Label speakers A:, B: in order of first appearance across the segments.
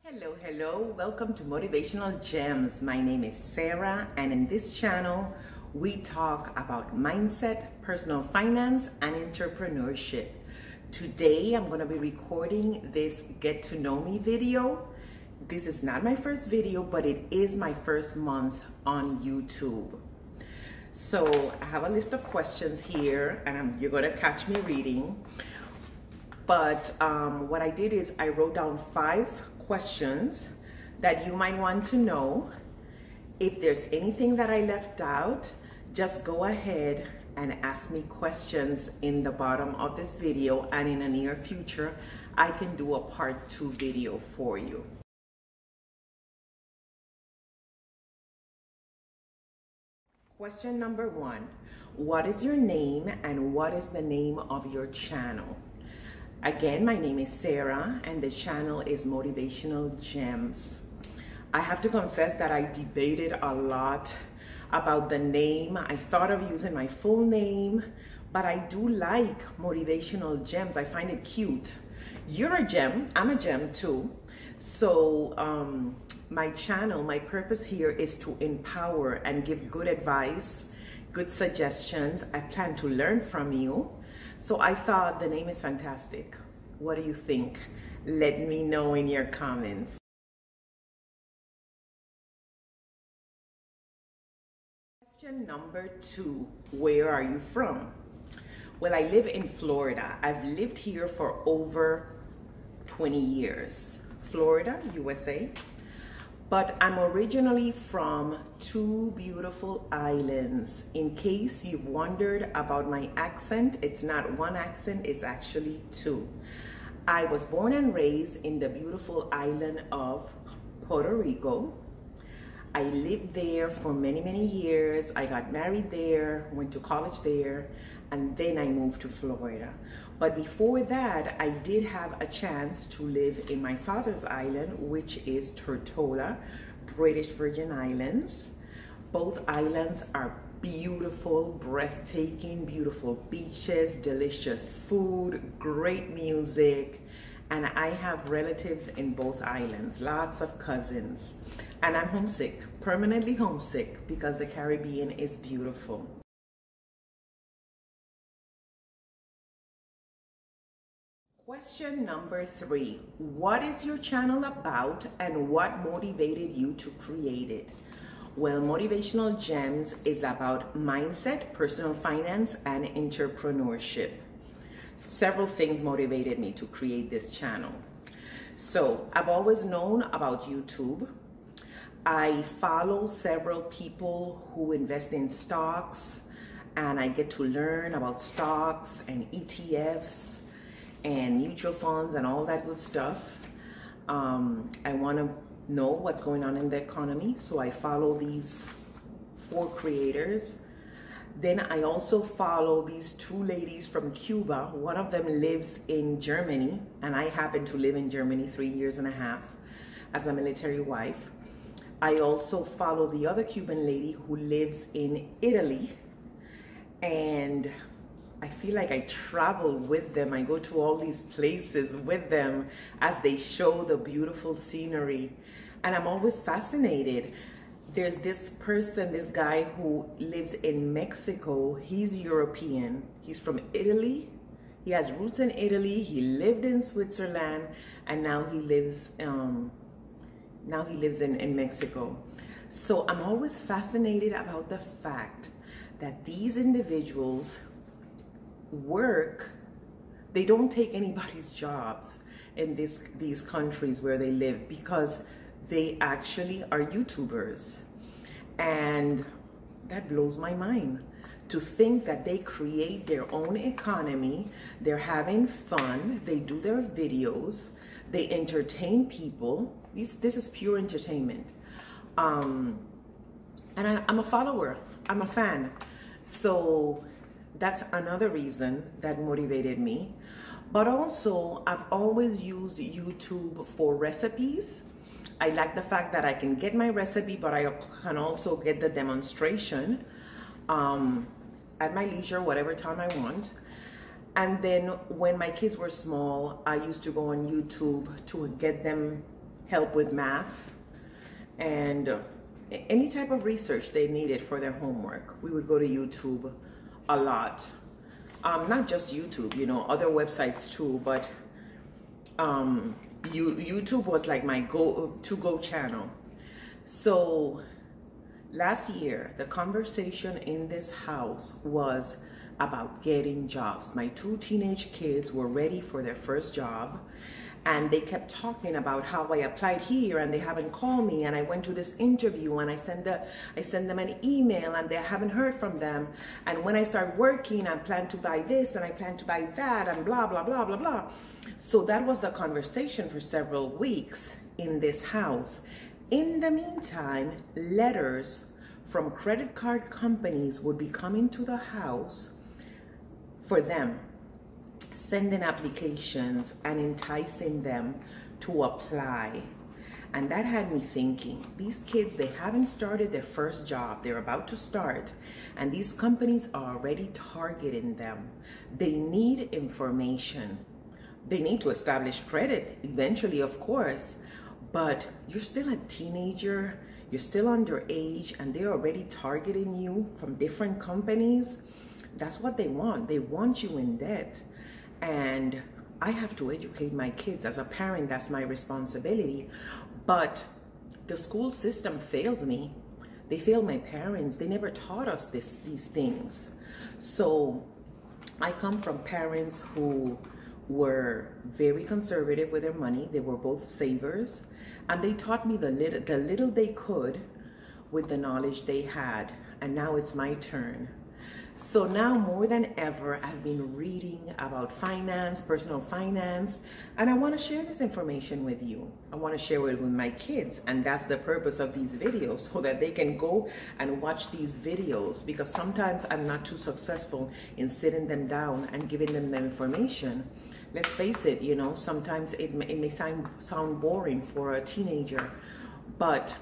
A: Hello, welcome to Motivational Gems. My name is Sarah, and in this channel we talk about mindset, personal finance, and entrepreneurship. Today I'm going to be recording this get to know me video. This is not my first video, but it is my first month on YouTube. So I have a list of questions here, and you're going to catch me reading. But what I did is I wrote down 5 questions that you might want to know. If there's anything that I left out, just go ahead and ask me questions in the bottom of this video, and in the near future I can do a part 2 video for you. Question number 1. What is your name and what is the name of your channel? Again, my name is Sarah and the channel is Motivational Gems. I have to confess that I debated a lot about the name. I thought of using my full name, but I do like Motivational Gems. I find it cute. You're a gem, I'm a gem too. So my channel, my purpose here is to empower and give good advice, good suggestions. I plan to learn from you. So I thought the name is fantastic. What do you think? Let me know in your comments. Question number 2, where are you from? Well, I live in Florida. I've lived here for over 20 years. Florida, USA. But I'm originally from 2 beautiful islands. In case you've wondered about my accent, it's not 1 accent, it's actually 2. I was born and raised in the beautiful island of Puerto Rico. I lived there for many years. I got married there, went to college there, and then I moved to Florida. But before that, I did have a chance to live in my father's island, which is Tortola, British Virgin Islands. Both islands are beautiful, breathtaking, beautiful beaches, delicious food, great music. And I have relatives in both islands, lots of cousins. And I'm homesick, permanently homesick, because the Caribbean is beautiful. Question number 3. What is your channel about and what motivated you to create it? Well, Motivational Gems is about mindset, personal finance, and entrepreneurship. Several things motivated me to create this channel. So I've always known about YouTube. I follow several people who invest in stocks, and I get to learn about stocks and ETFs and mutual funds and all that good stuff. I want to know what's going on in the economy, so I follow these 4 creators. Then I also follow these 2 ladies from Cuba. One of them lives in Germany, and I happen to live in Germany 3.5 years as a military wife. I also follow the other Cuban lady who lives in Italy, and I feel like I travel with them. I go to all these places with them as they show the beautiful scenery. And I'm always fascinated. There's this person, this guy who lives in Mexico. He's European. He's from Italy. He has roots in Italy. He lived in Switzerland, and now he lives in Mexico. So I'm always fascinated about the fact that these individuals work. They don't take anybody's jobs in these countries where they live, because they actually are YouTubers. And that blows my mind to think that they create their own economy. They're having fun. They do their videos. They entertain people. This is pure entertainment. And I'm a follower. I'm a fan. So that's another reason that motivated me. But also, I've always used YouTube for recipes. I like the fact that I can get my recipe, but I can also get the demonstration at my leisure, whatever time I want. And then when my kids were small, I used to go on YouTube to get them help with math and any type of research they needed for their homework. We would go to YouTube a lot. Not just YouTube, you know, other websites too, but YouTube was like my go-to channel. So last year, the conversation in this house was about getting jobs. My 2 teenage kids were ready for their first job, and they kept talking about how I applied here and they haven't called me, and I went to this interview and I sent them an email and they haven't heard from them, and when I start working I plan to buy this and I plan to buy that and blah blah blah blah blah. So that was the conversation for several weeks in this house. In the meantime, letters from credit card companies would be coming to the house for them, sending applications and enticing them to apply. And that had me thinking, these kids, they haven't started their first job, they're about to start, and these companies are already targeting them. They need information. They need to establish credit eventually, of course, but you're still a teenager, you're still underage, and they're already targeting you from different companies. That's what they want. They want you in debt. And I have to educate my kids. As a parent, that's my responsibility. But the school system failed me. They failed my parents. They never taught us these things. So I come from parents who were very conservative with their money. They were both savers, and they taught me the little they could with the knowledge they had. And now it's my turn. So now more than ever, I've been reading about finance, personal finance, and I want to share this information with you. I want to share it with my kids, and that's the purpose of these videos, so that they can go and watch these videos, because sometimes I'm not too successful in sitting them down and giving them the information. Let's face it, you know, sometimes it may sound boring for a teenager, but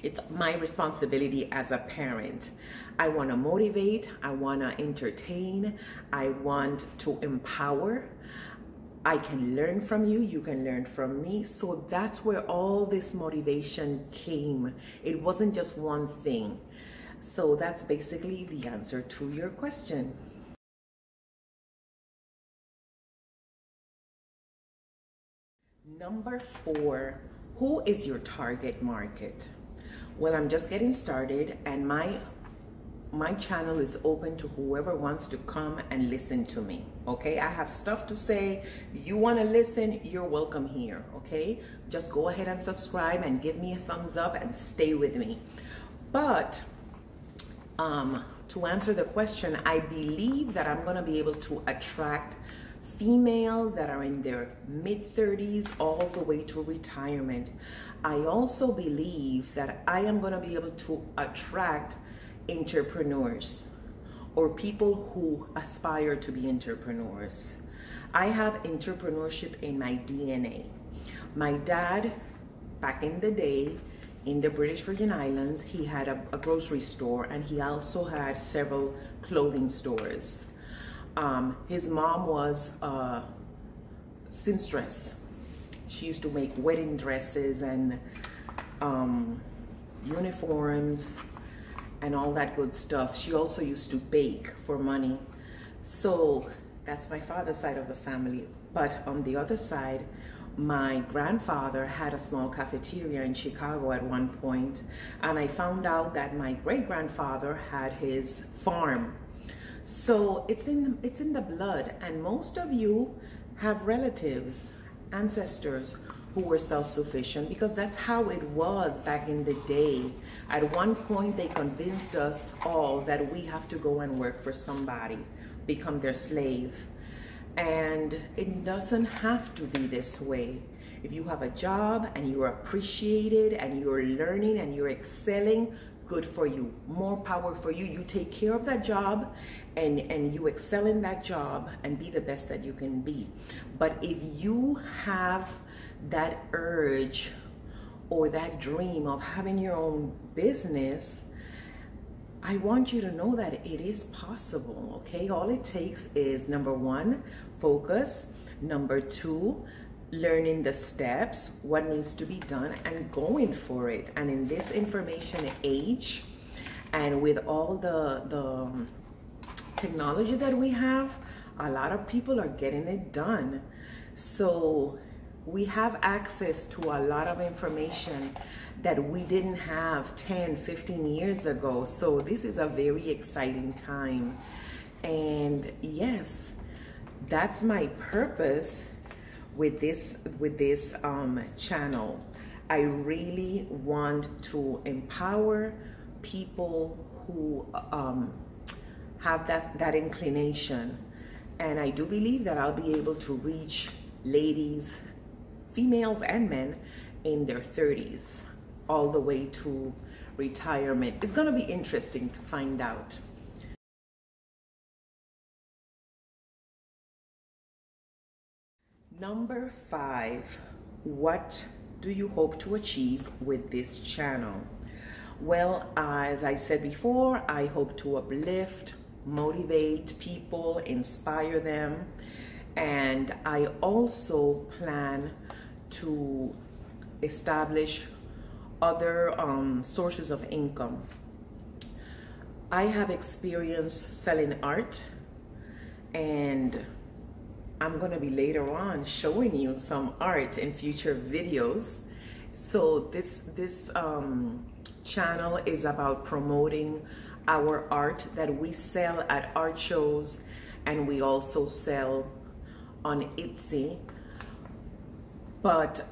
A: it's my responsibility as a parent. I want to motivate, I want to entertain, I want to empower. I can learn from you, you can learn from me. So that's where all this motivation came. It wasn't just one thing. So that's basically the answer to your question. Number 4, who is your target market? Well, I'm just getting started, and my channel is open to whoever wants to come and listen to me, okay? I have stuff to say. You want to listen, you're welcome here, okay? Just go ahead and subscribe and give me a thumbs up and stay with me. But to answer the question, I believe that I'm going to be able to attract females that are in their mid-30s all the way to retirement. I also believe that I am going to be able to attract entrepreneurs or people who aspire to be entrepreneurs. I have entrepreneurship in my DNA. My dad, back in the day, in the British Virgin Islands, he had a grocery store, and he also had several clothing stores. His mom was a seamstress. She used to make wedding dresses and uniforms and all that good stuff. She also used to bake for money. So that's my father's side of the family. But on the other side, my grandfather had a small cafeteria in Chicago at one point, and I found out that my great-grandfather had his farm. So it's in the blood, and most of you have relatives, ancestors who were self-sufficient, because that's how it was back in the day. At one point, they convinced us all that we have to go and work for somebody, become their slave. And it doesn't have to be this way. If you have a job and you're appreciated and you're learning and you're excelling, good for you. More power for you. You take care of that job and you excel in that job and be the best that you can be. But if you have that urge or that dream of having your own business, I want you to know that it is possible, okay? All it takes is, number 1, focus. Number 2, learning the steps, what needs to be done, and going for it. And in this information age, and with all the technology that we have, a lot of people are getting it done. So we have access to a lot of information that we didn't have 10, 15 years ago. So this is a very exciting time. And yes, that's my purpose with this channel. I really want to empower people who have that inclination. And I do believe that I'll be able to reach ladies, females and men in their 30s, all the way to retirement. It's gonna be interesting to find out. Number 5, what do you hope to achieve with this channel? Well, as I said before, I hope to uplift, motivate people, inspire them, and I also plan to establish other sources of income. I have experience selling art, and I'm gonna be later on showing you some art in future videos. So this channel is about promoting our art that we sell at art shows, and we also sell on Etsy. But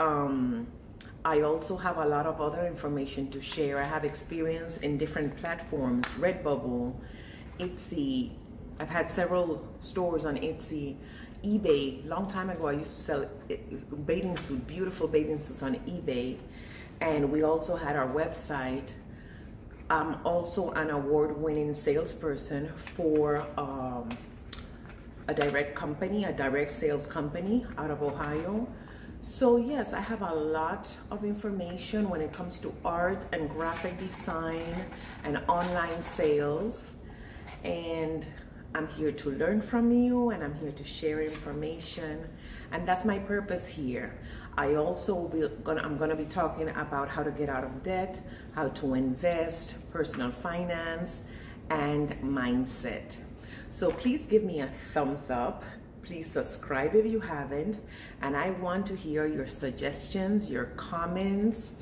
A: I also have a lot of other information to share. I have experience in different platforms, Redbubble, Etsy. I've had several stores on Etsy, eBay. Long time ago, I used to sell bathing suits, beautiful bathing suits on eBay. And we also had our website. I'm also an award-winning salesperson for a direct sales company out of Ohio. So yes, I have a lot of information when it comes to art and graphic design and online sales. And I'm here to learn from you, and I'm here to share information. And that's my purpose here. I also I'm gonna be talking about how to get out of debt, how to invest, personal finance, and mindset. So please give me a thumbs up. Please subscribe if you haven't. And I want to hear your suggestions, your comments.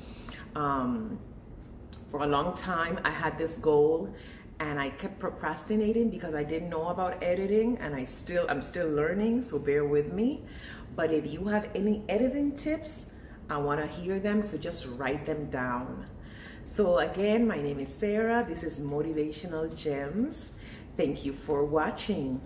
A: For a long time, I had this goal, and I kept procrastinating because I didn't know about editing, and I'm still learning, so bear with me. But if you have any editing tips, I want to hear them, so just write them down. So again, my name is Sarah. This is Motivational Gems. Thank you for watching.